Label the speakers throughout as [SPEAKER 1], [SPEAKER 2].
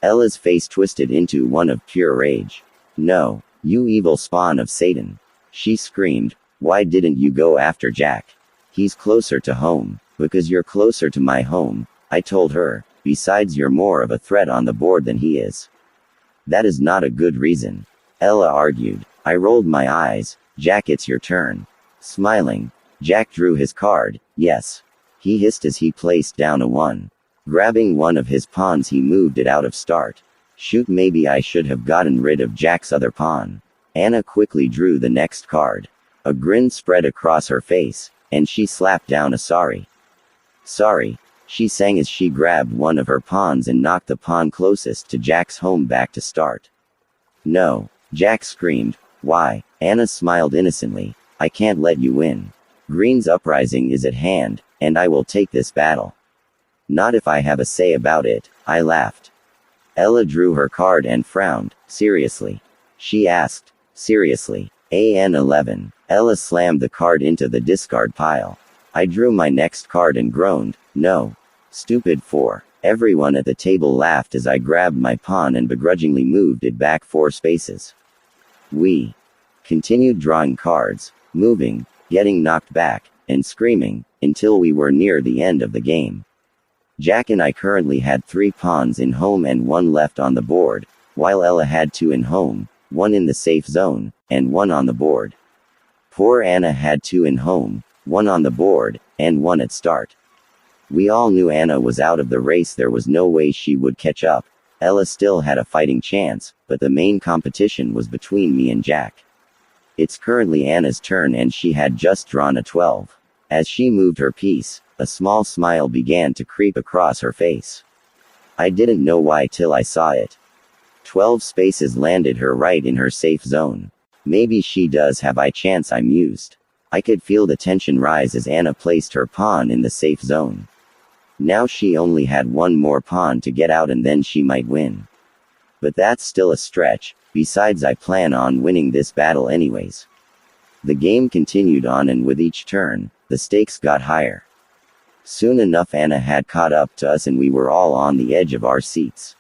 [SPEAKER 1] Ella's face twisted into one of pure rage. No, you evil spawn of Satan. She screamed. Why didn't you go after Jack? He's closer to home. Because you're closer to my home, I told her. Besides, you're more of a threat on the board than he is. That is not a good reason. Ella argued. I rolled my eyes. Jack, it's your turn. Smiling, Jack drew his card. Yes. He hissed as he placed down a 1. Grabbing one of his pawns, he moved it out of start. Shoot, maybe I should have gotten rid of Jack's other pawn. Anna quickly drew the next card. A grin spread across her face, and she slapped down a sorry. Sorry, she sang as she grabbed one of her pawns and knocked the pawn closest to Jack's home back to start. No, Jack screamed. Why? Anna smiled innocently. I can't let you win. Green's uprising is at hand, and I will take this battle. Not if I have a say about it, I laughed. Ella drew her card and frowned. Seriously? She asked. Seriously. AN11. Ella slammed the card into the discard pile. I drew my next card and groaned. No. Stupid 4. Everyone at the table laughed as I grabbed my pawn and begrudgingly moved it back 4 spaces. We continued drawing cards, moving, getting knocked back, and screaming, until we were near the end of the game. Jack and I currently had 3 pawns in home and 1 left on the board, while Ella had 2 in home, 1 in the safe zone, and 1 on the board. Poor Anna had 2 in home, 1 on the board, and 1 at start. We all knew Anna was out of the race. There was no way she would catch up. Ella still had a fighting chance, but the main competition was between me and Jack. It's currently Anna's turn and she had just drawn a 12. As she moved her piece, a small smile began to creep across her face. I didn't know why till I saw it. 12 spaces landed her right in her safe zone. Maybe she does have a chance, I mused. I could feel the tension rise as Anna placed her pawn in the safe zone. Now she only had 1 more pawn to get out and then she might win. But that's still a stretch. Besides, I plan on winning this battle anyways. The game continued on, and with each turn, the stakes got higher. Soon enough Anna had caught up to us and we were all on the edge of our seats.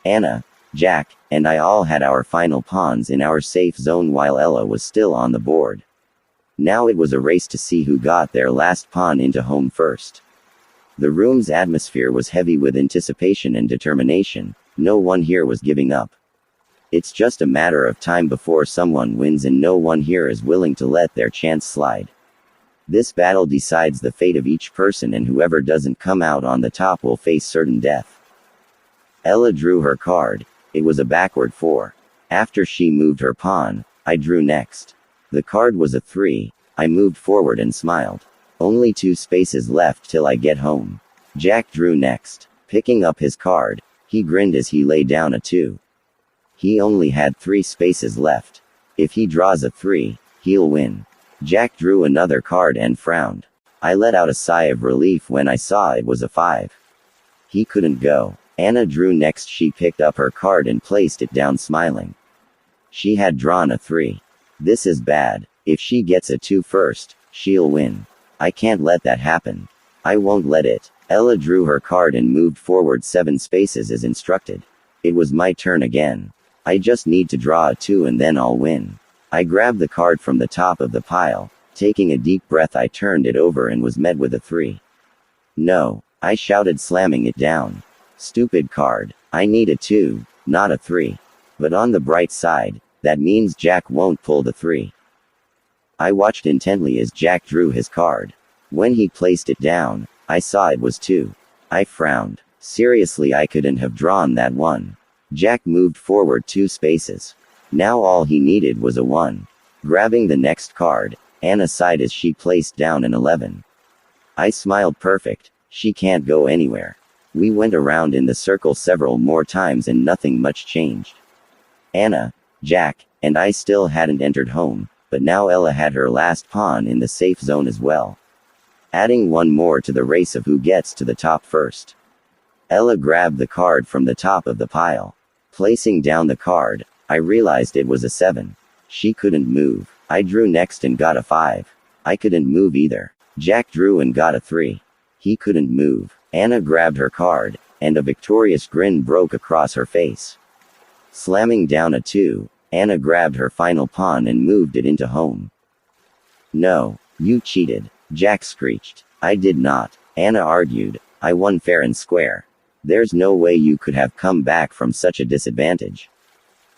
[SPEAKER 1] Anna, Jack, and I all had our final pawns in our safe zone while Ella was still on the board. Now it was a race to see who got their last pawn into home first. The room's atmosphere was heavy with anticipation and determination. No one here was giving up. It's just a matter of time before someone wins, and no one here is willing to let their chance slide. This battle decides the fate of each person, and whoever doesn't come out on the top will face certain death. Ella drew her card. It was a backward 4. After she moved her pawn, I drew next. The card was a 3. I moved forward and smiled. Only 2 spaces left till I get home. Jack drew next. Picking up his card, he grinned as he lay down a 2. He only had 3 spaces left. If he draws a 3, he'll win. Jack drew another card and frowned. I let out a sigh of relief when I saw it was a 5. He couldn't go. Anna drew next. She picked up her card and placed it down, smiling. She had drawn a 3. This is bad. If she gets a 2 first, she'll win. I can't let that happen. I won't let it. Ella drew her card and moved forward 7 spaces as instructed. It was my turn again. I just need to draw a 2 and then I'll win. I grabbed the card from the top of the pile. Taking a deep breath, I turned it over and was met with a 3. No, I shouted, slamming it down. Stupid card. I need a 2, not a 3. But on the bright side, that means Jack won't pull the 3. I watched intently as Jack drew his card. When he placed it down, I saw it was 2. I frowned. Seriously, I couldn't have drawn that 1. Jack moved forward 2 spaces. Now all he needed was a 1. Grabbing the next card, Anna sighed as she placed down an 11. I smiled. Perfect. She can't go anywhere. We went around in the circle several more times and nothing much changed. Anna, Jack, and I still hadn't entered home, but now Ella had her last pawn in the safe zone as well. Adding 1 more to the race of who gets to the top first. Ella grabbed the card from the top of the pile. Placing down the card, I realized it was a 7. She couldn't move. I drew next and got a 5. I couldn't move either. Jack drew and got a 3. He couldn't move. Anna grabbed her card. and a victorious grin broke across her face. Slamming down a 2, Anna grabbed her final pawn and moved it into home. No, you cheated, Jack screeched. I did not, Anna argued. I won fair and square. There's no way you could have come back from such a disadvantage.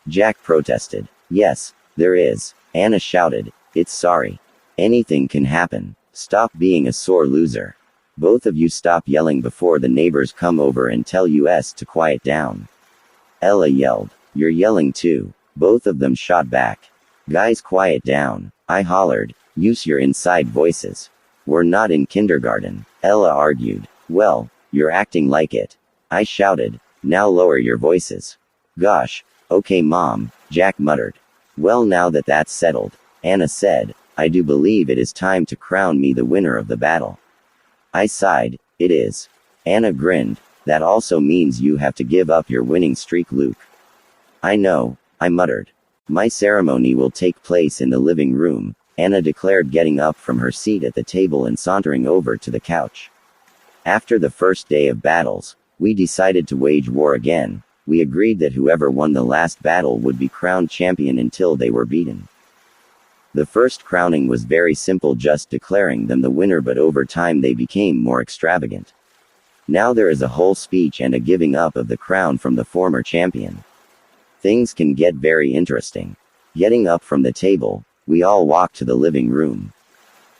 [SPEAKER 1] Jack protested. Yes, there is, Anna shouted. It's sorry. Anything can happen. Stop being a sore loser. Both of you stop yelling before the neighbors come over and tell us to quiet down. Ella yelled. You're yelling too. Both of them shot back. Guys, quiet down, I hollered. Use your inside voices. We're not in kindergarten, Ella argued. Well, you're acting like it, I shouted. Now lower your voices. Gosh, okay Mom, Jack muttered. Well, now that that's settled, Anna said, I do believe it is time to crown me the winner of the battle. I sighed. It is. Anna grinned. That also means you have to give up your winning streak, Luke. I know, I muttered. My ceremony will take place in the living room, Anna declared, getting up from her seat at the table and sauntering over to the couch. After the first day of battles, we decided to wage war again. We agreed that whoever won the last battle would be crowned champion until they were beaten. The first crowning was very simple, just declaring them the winner, but over time they became more extravagant. Now there is a whole speech and a giving up of the crown from the former champion. Things can get very interesting. Getting up from the table, we all walked to the living room.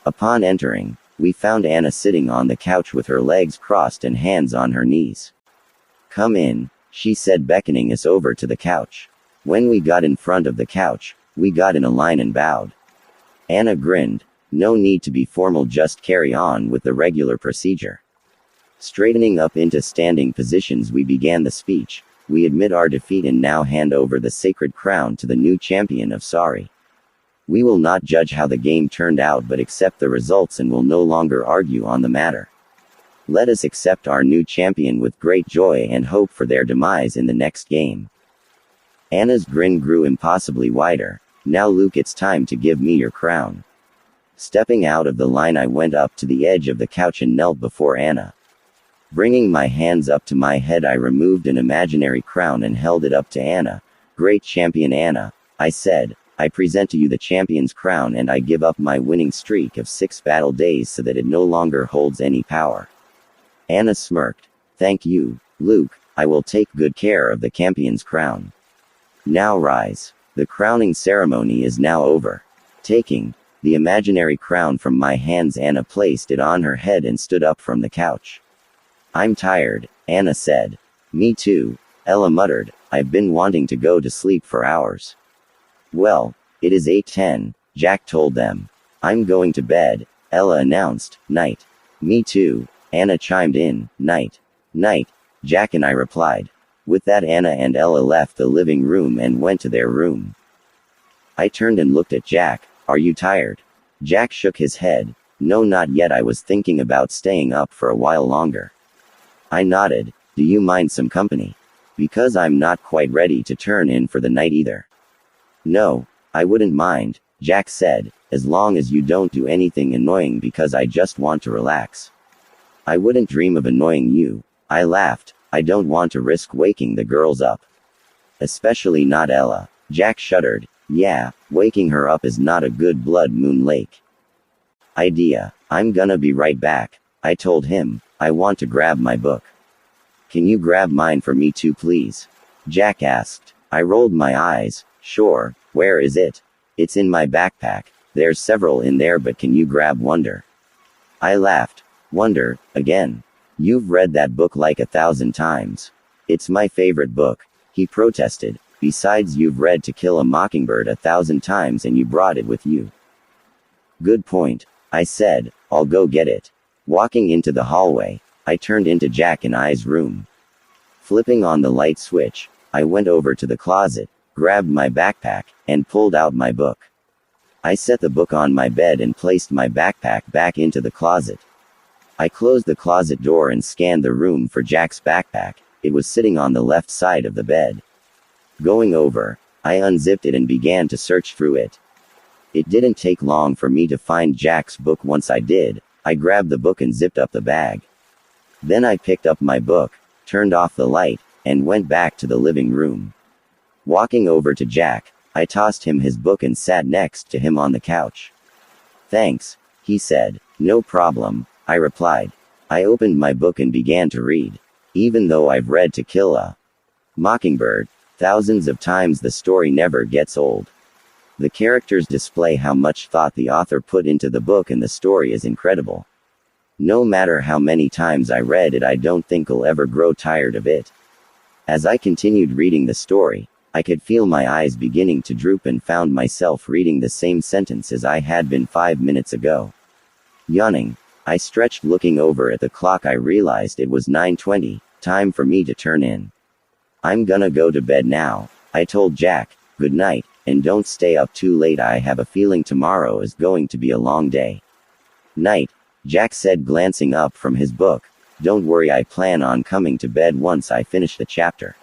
[SPEAKER 1] Upon entering, we found Anna sitting on the couch with her legs crossed and hands on her knees. Come in, she said, beckoning us over to the couch. When we got in front of the couch, we got in a line and bowed. Anna grinned. No need to be formal, just carry on with the regular procedure. Straightening up into standing positions, we began the speech. We admit our defeat and now hand over the sacred crown to the new champion of Sari. We will not judge how the game turned out, but accept the results and will no longer argue on the matter. Let us accept our new champion with great joy and hope for their demise in the next game. Anna's grin grew impossibly wider. Now Luke, it's time to give me your crown. Stepping out of the line, I went up to the edge of the couch and knelt before Anna. Bringing my hands up to my head, I removed an imaginary crown and held it up to Anna. Great champion Anna, I said, I present to you the champion's crown, and I give up my winning streak of 6 battle days so that it no longer holds any power. Anna smirked. Thank you, Luke, I will take good care of the champion's crown. Now rise. The crowning ceremony is now over. Taking the imaginary crown from my hands, Anna placed it on her head and stood up from the couch. I'm tired, Anna said. Me too, Ella muttered. I've been wanting to go to sleep for hours. Well, it is 8:10, Jack told them. I'm going to bed, Ella announced. Night. Me too, Anna chimed in. Night. Night, Jack and I replied. With that, Anna and Ella left the living room and went to their room. I turned and looked at Jack. Are you tired? Jack shook his head. No, not yet. I was thinking about staying up for a while longer. I nodded. Do you mind some company? Because I'm not quite ready to turn in for the night either. No, I wouldn't mind, Jack said, as long as you don't do anything annoying, because I just want to relax. I wouldn't dream of annoying you, I laughed. I don't want to risk waking the girls up. Especially not Ella. Jack shuddered. Yeah, waking her up is not a good blood moon lake idea. I'm gonna be right back, I told him. I want to grab my book. Can you grab mine for me too, please? Jack asked. I rolled my eyes. Sure, where is it? It's in my backpack. There's several in there, but can you grab Wonder? I laughed. Wonder, again? You've read that book like 1,000 times. It's my favorite book, he protested. Besides, you've read To Kill a Mockingbird 1,000 times and you brought it with you. Good point, I said. I'll go get it. Walking into the hallway, I turned into Jack and I's room. Flipping on the light switch, I went over to the closet, grabbed my backpack, and pulled out my book. I set the book on my bed and placed my backpack back into the closet. I closed the closet door and scanned the room for Jack's backpack. It was sitting on the left side of the bed. Going over, I unzipped it and began to search through it. It didn't take long for me to find Jack's book. Once I did, I grabbed the book and zipped up the bag. Then I picked up my book, turned off the light, and went back to the living room. Walking over to Jack, I tossed him his book and sat next to him on the couch. "Thanks," he said. "No problem," I replied. I opened my book and began to read. Even though I've read To Kill a Mockingbird thousands of times, the story never gets old. The characters display how much thought the author put into the book, and the story is incredible. No matter how many times I read it, I don't think I'll ever grow tired of it. As I continued reading the story, I could feel my eyes beginning to droop and found myself reading the same sentence as I had been 5 minutes ago. Yawning, I stretched. Looking over at the clock, I realized it was 9:20, time for me to turn in. "I'm gonna go to bed now," I told Jack. "Good night, and don't stay up too late. I have a feeling tomorrow is going to be a long day." "Night," Jack said, glancing up from his book. "Don't worry, I plan on coming to bed once I finish the chapter."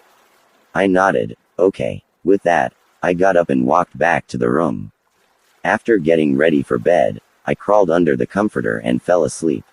[SPEAKER 1] I nodded. "Okay." With that, I got up and walked back to the room. After getting ready for bed, I crawled under the comforter and fell asleep.